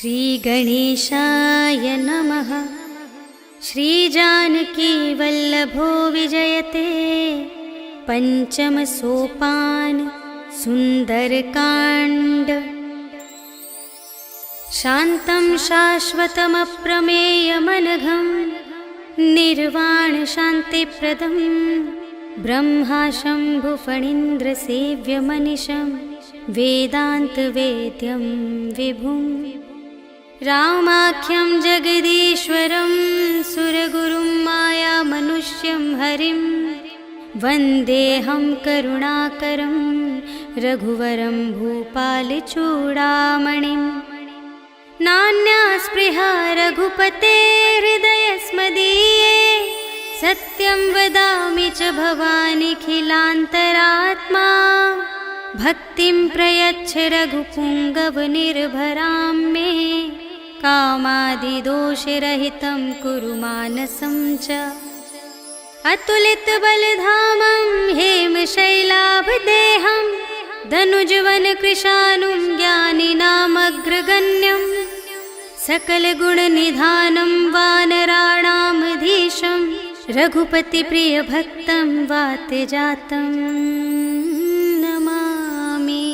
श्रीगणेशाय नमः। श्रीजानकीवल्लभो विजयते पंचम सोपान सुंदरकांड। शान्तं शाश्वतमप्रमेयमनघं निर्वाण शान्तिप्रदं ब्रह्मा शम्भुफणीन्द्रसेव्यमनिशं वेदान्तवेद्यं विभुं। रामाख्यं जगदीश्वरं सुरगुरुं मायामनुष्यं हरिं वन्देऽहं करुणाकरं रघुवरं भूपालचूडामणिं। नान्या स्पृहा रघुपते हृदयस्मदीये सत्यं वदामि च भवानिखिलान्तरात्मा। भक्तिं प्रयच्छ रघुपुङ्गवनिर्भरां मे कामादिदोषरहितं कुरु मानसं च। अतुलितबलधामं हेमशैलाभदेहं धनुजवनकृशानुं ज्ञानिनामग्रगण्यं सकलगुणनिधानं वानराणामधीशं रघुपतिप्रियभक्तं वातजातं नमामि।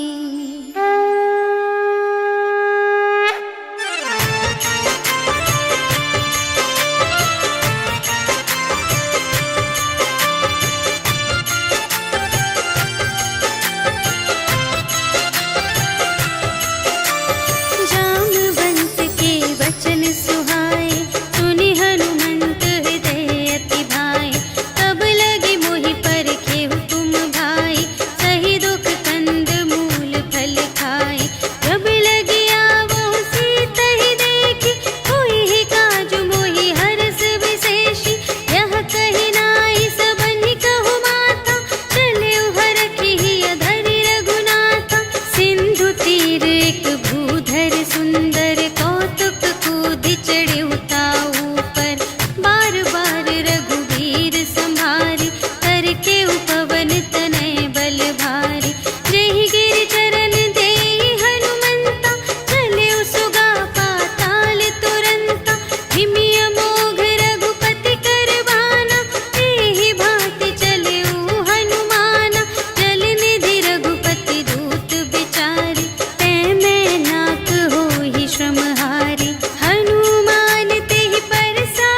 जामवंत के वचन सुहाए सुनि हनुमंत हृदय अति भाए। तब लगी मोहि परखे तुम भाई सही दुख कंद मूल फल खाए। जब लगी आवो सीता ही देखी होई ही काजु मोहि हरस विशेषी। यह कही नाई सबनि कहु माता चले हरखी अधरि रघुनाथा। सिंधु तीर एक भूधर सुंदर कौतुक कूदि चढ़े उताऊ पर। बार बार रघुवीर संभारी करके उपवन तनय बल भारी। जेहि गिरि चरण देहि हनुमंता चले सुगा पाताल तुरंता। हिमि अमोघ रघुपति कर बाना एहि भांति चले हनुमाना। जल निधि रघुपति दूत बिचारी तै मैं नाथ होहि श्रमहारी। हनुमान तेहि परसा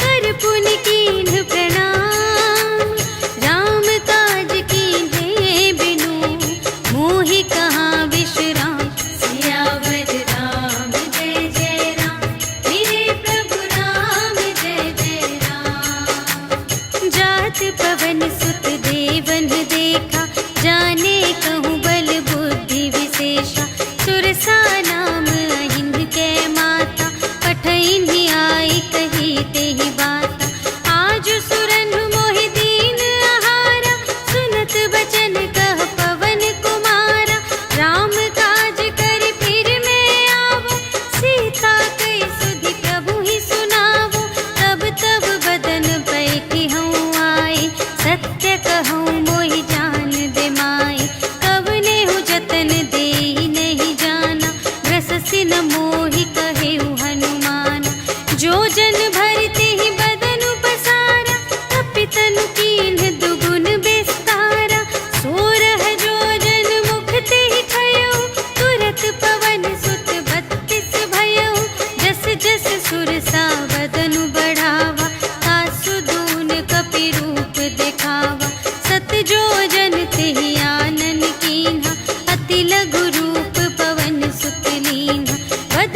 कर पुनि कीन्ह प्रणाम। राम काज कीन्हे बिनु मोहि कहाँ विश्राम। सियावर राम जय जय राम मेरे प्रभु राम जय जय राम। जात पवन सुत देवन देखा जाने कहूँ बल बुद्धि विशेषा। सुरसा नाम अहिंद के माता पठैन्हि आई कही तेहि बाता। आज सुरन मोहि दीन आहारा सुनत बचन कह पवन कुमारा। राम काज करि फिर मैं आवो सीता कई सुधि प्रभु ही सुनावो। तब तब बदन बैठी हूँ आई सत्य कहूँ मोहि जान दे माई। कवने हूँ जतन देहि नहीं जाना ग्रससि न मोहि कहेउ हनुमान। जो जन भरते ही बदन पसारा कपितनु कीन्ह दुगुन विस्तारा। सोरह जो जन मुख ते ही खयउ तुरत पवन सुत 32 भयउ। जस जस सुरसा बदनु बढ़ावा तासु दून कपि रूप दिखावा। सत जो जन तेहि आनन कीन्हा अति लघु रूप पवन सुत लीन्हा। बद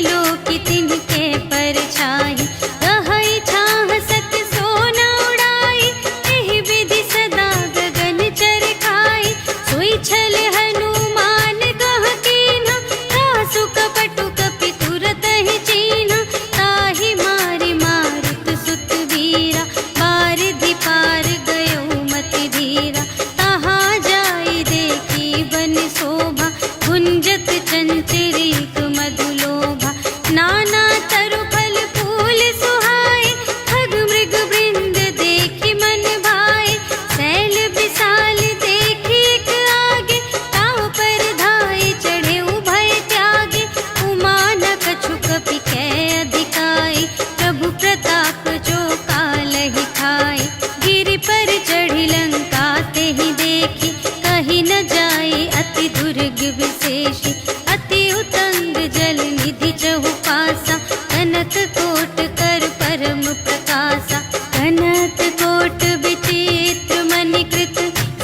त्रिलोकी तिनके परछाई। कहै छाह सत सोना उड़ाई, एहि विधि सदा गगन चरखाई। सोई छल हनुमान कह कीन्हा, सासु कपटु कपि तुरत ही चीन्हा। ताहि मारि मारुत सुत वीरा, बारिधि पार गयो मति धीरा। तहाँ जाई देखी बन शोभा, गुंजत चंचरीक मधुलोभा। नाना तरु फल फूल सुहाए, खग मृग वृंद देखी मन भाए। शैल विशाल देखी एक आगे, ताव पर धाये चढ़े उभय त्यागे। उमा न कछु कपि कै अधिकाई, प्रभु प्रताप जो कालहि खाए। गिरि पर चढ़ी लंका तेहि देखी, कही न जाए अति दुर्ग विशेषी। अति उतंग जल निधि चहु पासा, कनक कोट कर परम प्रकाशा। कनक कोट विचित्र मणिकृत,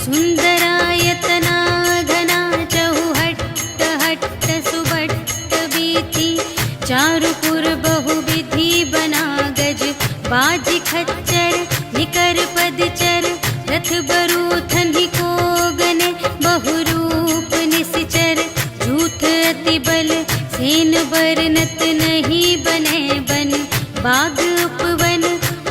सुंदरायतना घना। चहु हट्ट हट्ट सुबट्ट बीथी, चारुपुर बहुविधि बना गज। बाजी खच्चर निकर पदचर, रथ बरूथन को गने। बहुरूप निश्चर झूठ अति बल, सेन बरनत नहीं बने बन। बाग उपवन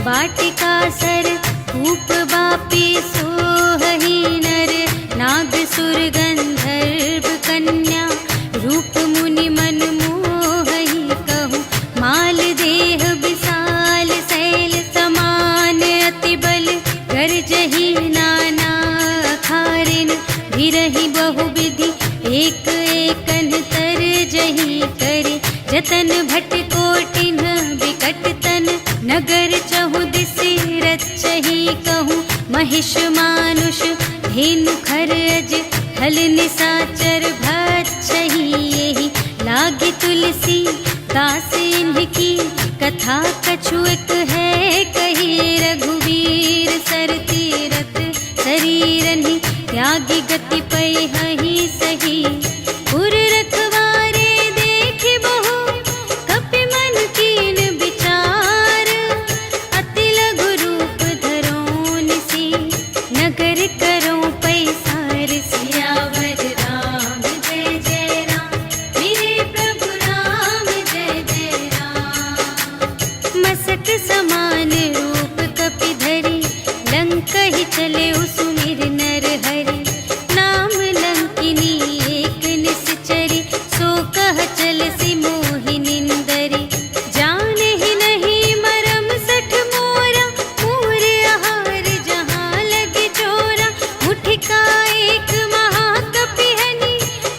बाटिका सर, कूप बापी सोहहि नर। नाग सुर गंधर्व कन्या, रूप मुनि मन मोहहि कहूँ। माल देह विशाल शैल समान, अति बल गरजहि नाना अखारिन। भिरहि बहुविधि एक एकन तरजहि करे। जतन भट कोटिन बिकट तन, नगर चहु दिसि रचहि कहूँ। महिष मानुष धेनु खरज, हल निसाचर भक्षहि एहि। लागी तुलसी दास इनकी, कथा कछु एक है कही। रघुवीर सर तीरथ शरीरनि, त्यागी गति पैहि सही। पुर रखवारे देखि बहु, कपि मन कीन विचार। अति लघु रूप धरो निसी, नगर करो पैसार। सियावर राम जय जय राम, मेरे प्रभु राम जय जय राम। मसक समान रूप कपि धरि, लंकहि चले सुमिर नर हरि। नाम लंकिनी एक निश्चरी, सो कह चलसि मोहि निंदरी। जानहि नहीं मरम सठ मोरा, मोर आहार जहाँ लगे चोरा। मुठिका एक महाकपि हनि,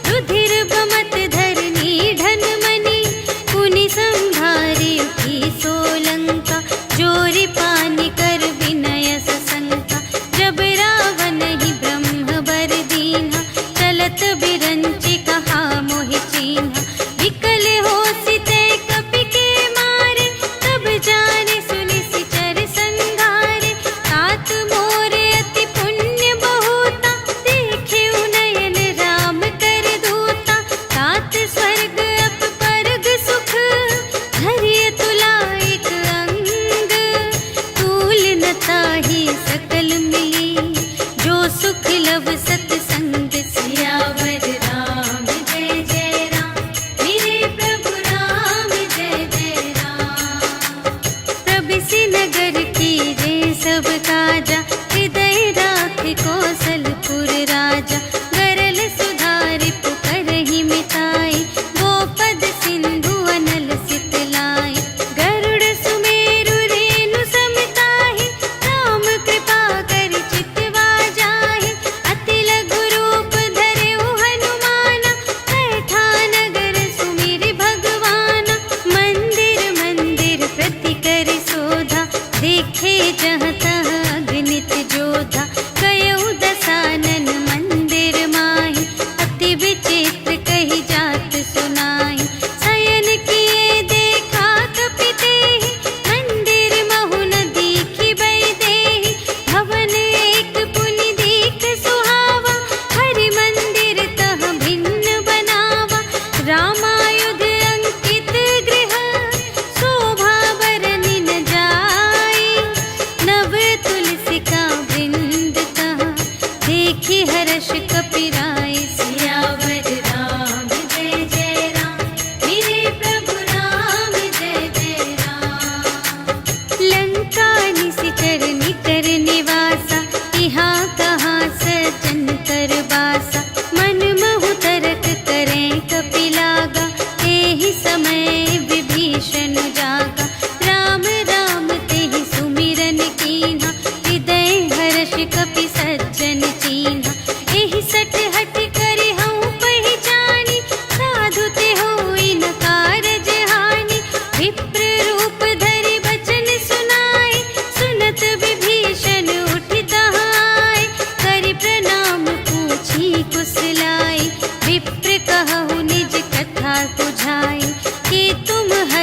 रुधिर बमत धरनी ढन मनि। पुनि संभारि उठी सोलंका, जोरि पानि कर विनय सशंका। जब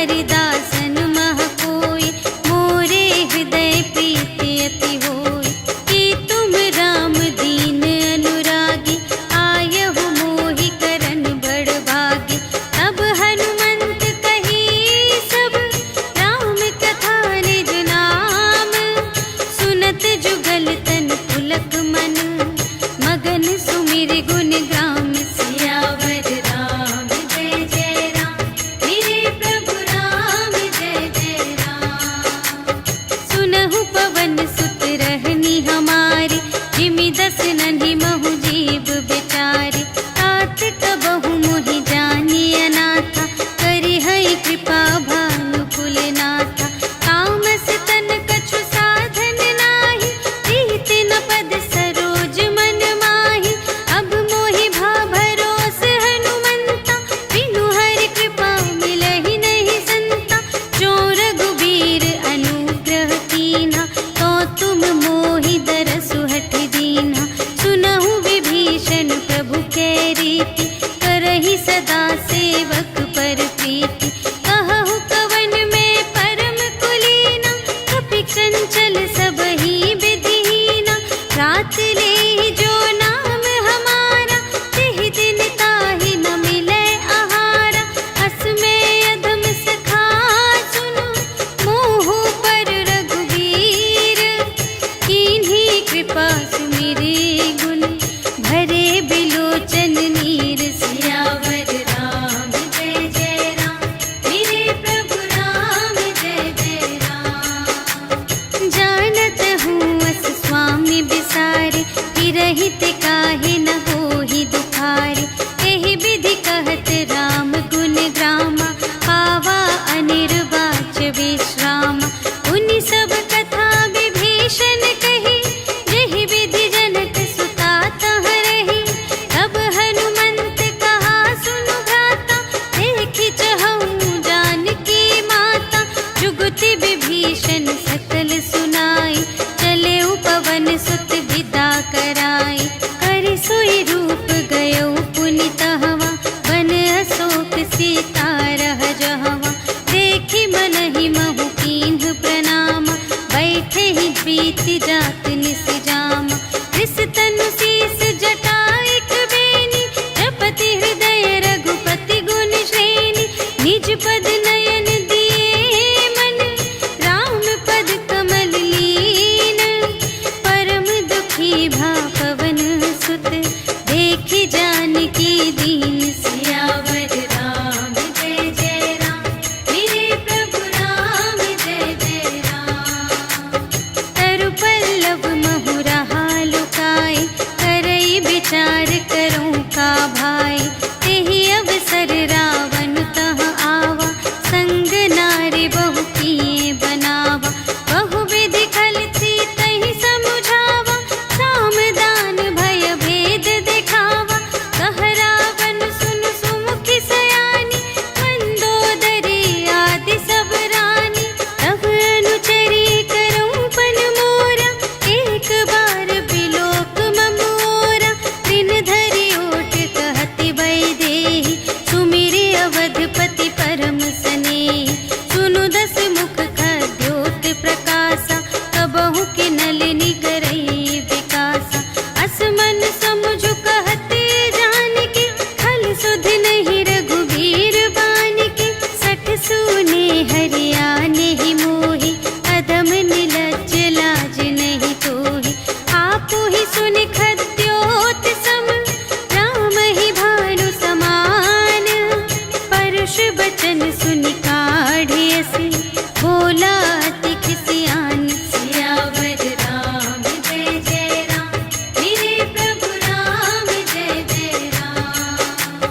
हरिदासन मह कोई, मोरे हृदय प्रीति अति होई। कि तुम राम दीन अनुरागी, आयहु मोहि करन बड़ भागी। तब हनुमंत कही सब, राम कथा निज नाम। सुनत जुगल तन पुलक मन, मगन सुमिर गुण ग्राम। सियावर राम जय जय राम, मेरे प्रभु राम जय जय राम। सुनहु पवन सुत रहनी हमारी, जिमि दस नन्ही महु जीव बिचारी। तात कबहु मोहि जानी अनाथा, करि हई कृपा भानु कुलनाथा। तामस तन कछु साधन नाही, प्रीति न पद सरोज मन माही। अब मोहि भा भरोस हनुमंता, बिनु हरि कृपा मिलहि नहीं संता। जो रघुबीर अनुग्रह कीन्हा, तो तुम मोहि दरसु हठ दीन्हा। सुनहु विभीषण प्रभु कै रीति, करहि सदा सेवक पर प्रीति। कहहु कवन में परम कुलीना, कपि चंचल सबहि विधिहीना। रात लेहि जो नाम हमारा, तिहि दिन ताहि न मिलै आहारा। अस में अधम सखा सुनु, मोहु पर रघुबीर। कीन्ही कृपा सुमिरि गुण, भरे बिलोचन नीर। सियावर राम जय जय राम, मेरे प्रभु राम जय जय राम। जानत हूँ अस स्वामी बिसारे, विरहित काहे न होहि दुखारे। एहि विधि कहत राम गुण ग्रामा, पावा अनिर्वाच विश्रामा। उनि सब कथा विभीषण कही, जेहि विधि जनक सुता तह रही। तब हनुमंत कहा सुनु भ्राता, देखि चहऊँ जानकी माता। जुगति विभीषण सकल सुनाई, चले पवन सुत विदा कराई। करि सोई रूप गयो पुनि तहवा, बन अशोक सीता रह जहवा। देखि मनहि महु कीन्ह प्रणामा, बैठे ही प्रीति जात निस जामा। रिस तनु शीस जटा एक बेनी, जपति हृदय रघुपति गुण श्रेणी। निज पद नयन दिए मन, राम पद कमल लीन। परम दुखी भा पवन सुत, देखि जानकी दीन। सियावर राम जय जय राम, मेरे प्रभु राम जय जय राम। तरु पल्लव महु रहा लुकाई, करई विचार करूँ का भाई। तेहि अवसर रावण तह आवा, संग नारी बहु किए बनावा। बहु विधि खल थी तहि समुझावा, साम दान भय भेद दिखावा। कह रावण सुन सुमुखि सयानी, मंदोदरी आदि सब रानी। तब अनुचरी करऊँ पन मोरा, एक बार बिलोक ममोरा। दिन धरि ओट कहति वैदेही, सुमिरि अवधपति परम स्नेही। सुनु दस मुख खद्योत प्रकाशा, कबहु कि नलिनी करई विकासा। अस मन समुझ कहते जानकी, खल सुध नहीं रघुबीर बानिकी। सठ सूने हरिया नहीं मोहि, अधम निलज्ज लाज नहीं तोहि। आपु ही सुनि खद्योत सम, राम ही भानु समान। परुष बचन सुनि काढ़ियसि, बोला अति खिसियान। सियावर राम जय जय राम, मेरे प्रभु राम जय जय राम।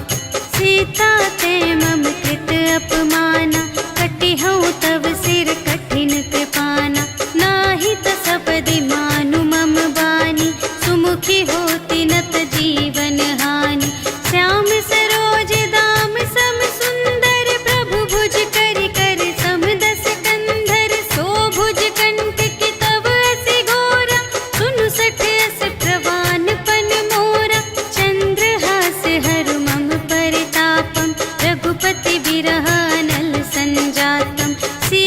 सीता ते मम कृत अपमाना, कटिहउँ तव सिर कठिन कृपाना। नाही त सपदि मानु मम बानी, सुमुखी होती नत जीवन हानि। श्याम सरोज दाम सम सुंदर, प्रभु भुज करि कर सम दस कंधर। सो भुज कंठ की तब असि घोरा, सुनु सठ अस प्रवान पन मोरा। चंद्रहास हरु मम परितापम, रघुपति बिरह अनल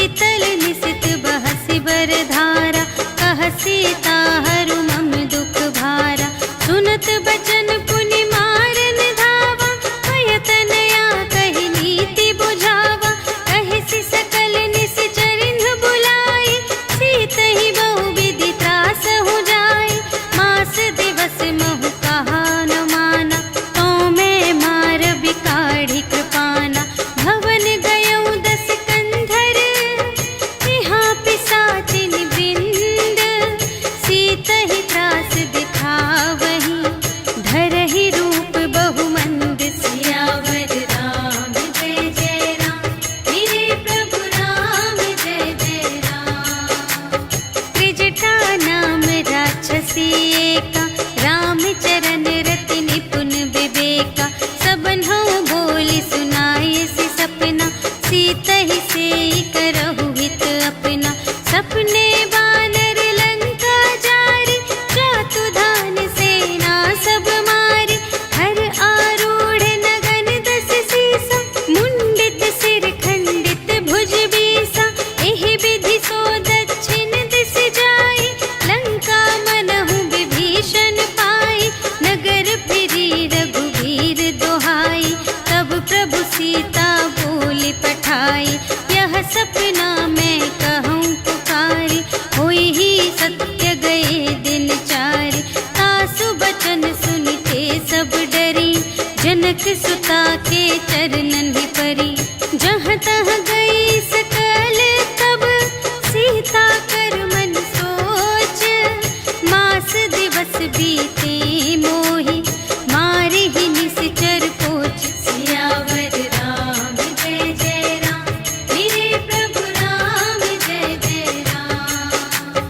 शीतल निशित बहसि बरधारा, कह सीता हरु मम दुख भारा। सुनत बचन पुनि मारन धावा, भय तनया कहि नीति बुझावा। कहिसि सकल निशिचरिन बुलाई, सीतहि बहु विधि त्रास हो जाई। मास दिवस महु कहा न माना, तो मैं मार बिकाढ़ी कृपाना। भवन गयउ 10 कंधर, यहाँ पिशाचिन वृंद। सीतहि त्रास दिखावही, धरहि रूप बहुमंद। सियावर राम जय जय राम, मेरे प्रभु राम जय जय राम। त्रिजटा नाम राक्षसी एका, रामचरण रति निपुण विवेका। सबन्हु बोली सुनायसि सपना, सीतहि सेई करहु हित अपना। सपने बानर लंका जारी, जातुधान सेना सब मारी। हर आरूढ़ नगन 10 सीसा, मुंडित सिर खंडित भुज बीसा। एहि विधि सो दक्षिण दिस जाई, लंका मनहु विभीषण पाई। नगर फिरी रघुवीर दोहाई, तब प्रभु सीता बोली पठाई। यह सपना मैं कहूँ पुकारी, होई ही सत्य गए दिन चारि। तासु बचन सुनते सब डरी, जनक सुता के चरणन ही परी। जहाँ तहाँ गई सकल तब, सीता कर मन सोच। मास दिवस बीते मोहि, मारि ही निशिचर पोच। सियावर राम जय जय राम, मेरे प्रभु राम जय जय राम।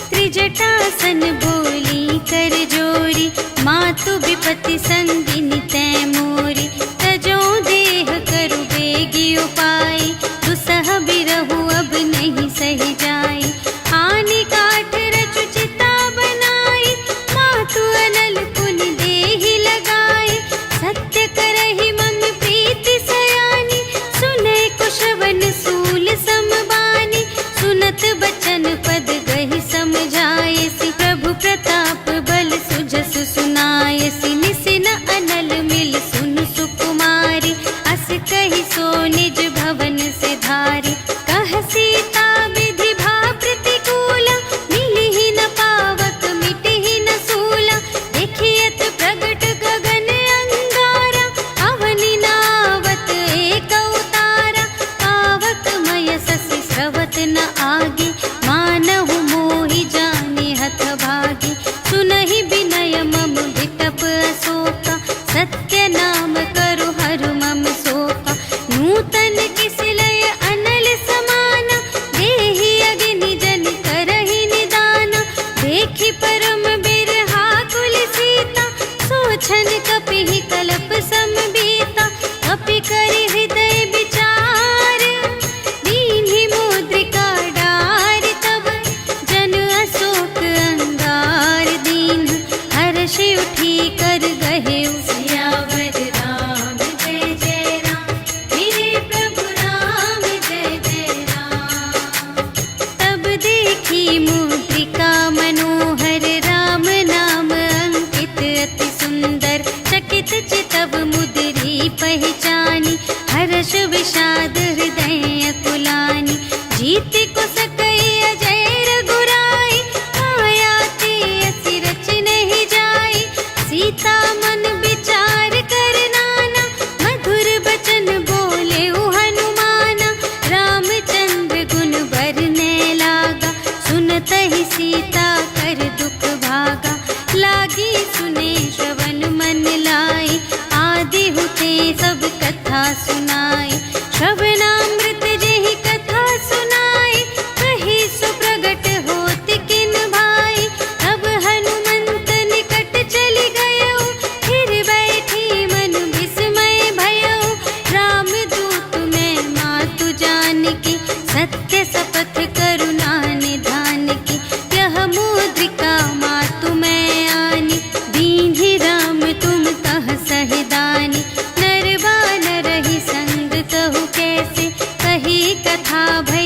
त्रिजटासन बोली कर जोरी, मातु विपति संगिनी तै मोरी। तजो देह करु बेगी उपाय, दुसह बिरहु अब नहीं सही जाई। आनी काठ रचु चिता बनाई, मातु अनल पुनि देहि लगाई। सत्य करहि मम प्रीति सयानी, सुनै कुशवन सूल समबानी। सुनत बचन पद गहि समझायसि, प्रभु प्रताप बल सुजसु सुनायसि। निसिन अनल मिल सुनु सुकुमारी, अस कहि सो निज भवन से धारी। कह सीता विधि भा प्रतिकूला, मिलिहि न पावक मिटिहि न सूला। देखियत प्रगट गगन अंगारा, अवनि नावत एक अवतारा। पावक मय शशि स्रवत न आगे, मानहु मोहि जानि हथ भागी। सुनहि विनय मम विटप अशोका, सत्य नाम करु हरु मम शोका। नूतन किसिलय अनल समाना, देहि अग्नि जन करहि निदाना। देखि परम बिरहा कुल सीता, सोछन कपिहि कलप समबीता। कपि करि हृदय विचार, दीन्हि मुद्रिका डार। तब जन अशोक अंगार दीन, हर्षि उठी कर गहेउ। सियावर राम जय जय राम, मेरे प्रभु राम जय जय राम। तब देखी मुद्रिका मनोहर, राम नाम अंकित अति सुंदर। चकित चितव मुद्री पहचानी, हर्ष विषाद हृदय अकुलानी। जीति को सकई अजय रघुराई, माया ते असि रच नहीं जाई। सीता मन विचार कर नाना, मधुर बचन बोले हनुमाना। रामचंद्र गुण बरने लागा, सुनतहि सीता कर दुख भागा। लागी सुने श्रवण मन लाई, आदि हुते सब कथा सुनाई। श्रवणामृत जेहि कथा सुनाई, कही सुप्रगट होत किन भाई। अब हनुमंत निकट चली गयो, फिर बैठी मन विस्मय भयो। रामदूत मैं मातु जानकी, सत्य शपथ करुणा निधान की। यह मुद्रिका मातु मैं आनी, दीन्हि राम तुम कह सहिदानी। नर बानर ही संग कहु कैसे, कही कथा भय